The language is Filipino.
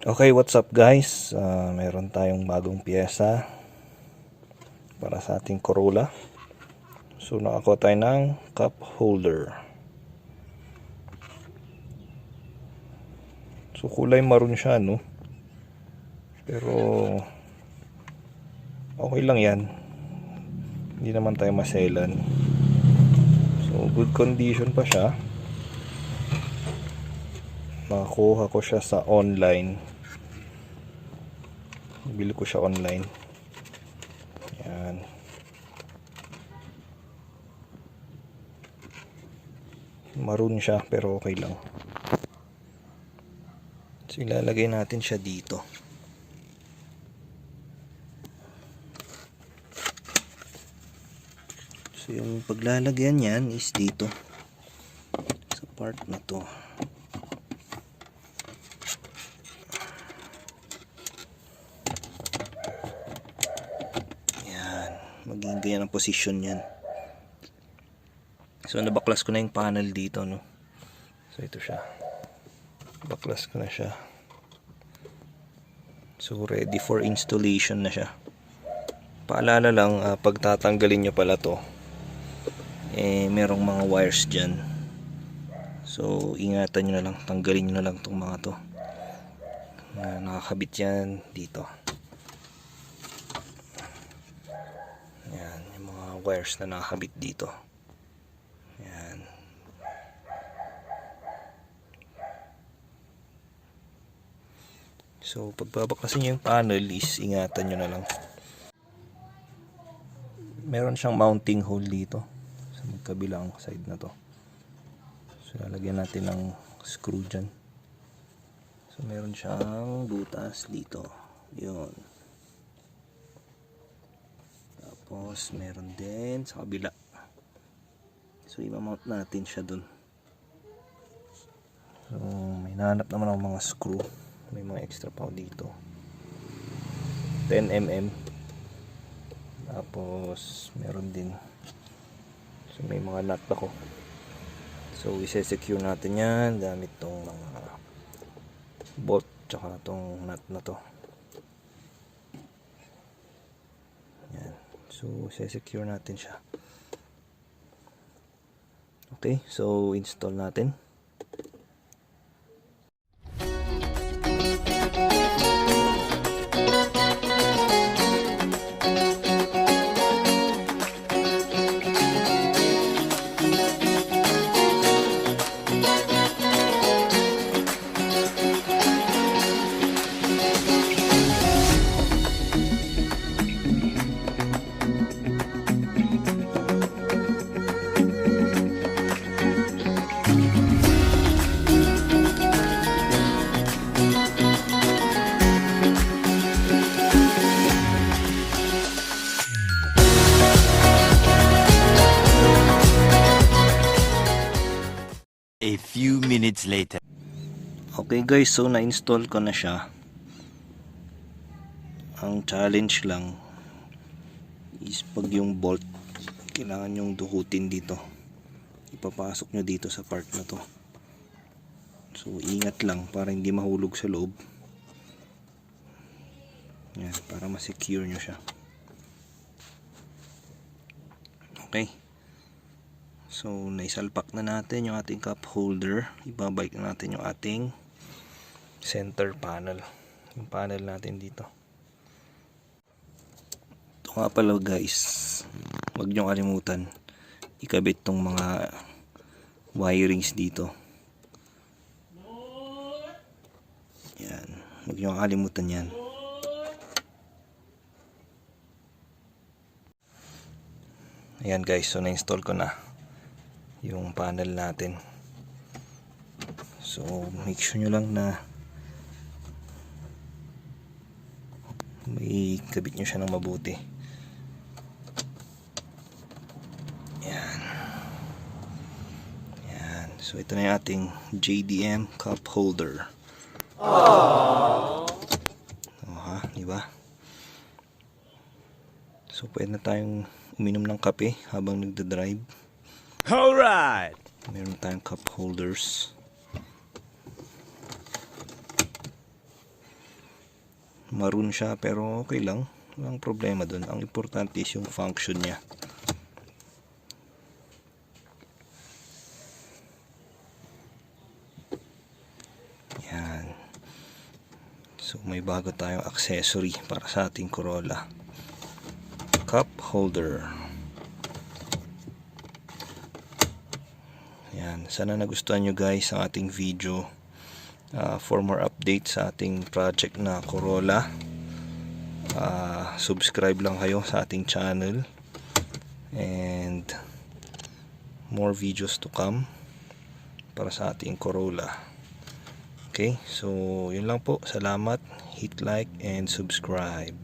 Okay, what's up guys? Meron tayong bagong piyesa para sa ating Corolla. So nakakuha tayo ng cup holder. So kulay maroon siya, no? Pero okay lang yan. Hindi naman tayo maselan. So good condition pa siya. Nakakuha ko siya sa online. Bili ko siya online. Yan. Maroon siya pero okay lang. So ilalagay natin siya dito. So yung paglalagyan yan is dito. Sa part na to. Maging ganyan ang position yan. So nabaklas ko na yung panel dito, no? So ito siya. Baklas ko na siya. So ready for installation na siya. Paalala lang, pag tatanggalin nyo pala to, merong mga wires dyan. So ingatan nyo na lang, tanggalin nyo na lang tong mga to. Nakakabit yan dito. Wires na nakakabit dito. Yan. So pagbabaklasin nyo yung panel is ingatan nyo na lang. Meron siyang mounting hole dito sa magkabilang side na to. So lalagyan natin ng screw dyan. So meron siyang butas dito. Yun. Tapos meron din sa kabila. So i-mount natin siya dun. So may nahanap naman ang mga screw. May mga extra pa dito. 10mm. Tapos meron din. So may mga nut ako. So i-secure natin yan gamit tong mga bolt tsaka tong nut na to. So, secure natin siya. Okay, so install natin. A few minutes later. Okay guys, so na-install ko na siya. Ang challenge lang is pag yung bolt kailangan yung dukutin dito. Ipapasok nyo dito sa part na to. So ingat lang para hindi mahulog sa loob. Yan, para ma-secure nyo siya. Okay. So naisalpak na natin yung ating cup holder. Ibabalik na natin yung ating center panel. Yung panel natin dito. Ito nga pala guys, huwag nyo kalimutan ikabit tong mga wirings dito. Yan, huwag nyo kalimutan yan. Ayan guys, so na-install ko na yung panel natin. So make sure nyo lang na may kabit nyo siya ng mabuti. Yan. Yan. So ito na yung ating JDM cup holder. Oh ha, diba? So pwede na tayong uminom ng kape habang nagda-drive. Alright! Meron tayong cup holders. maroon siya, pero okay lang, walang problema dun. Ang importante is yung function niya. Yan. So may bago tayong accessory para sa ating Corolla, cup holder. Yan, sana nagustuhan nyo guys ang ating video. For more updates sa ating project na Corolla, subscribe lang kayo sa ating channel, and more videos to come para sa ating Corolla. Okay, so yun lang po. Salamat, hit like and subscribe.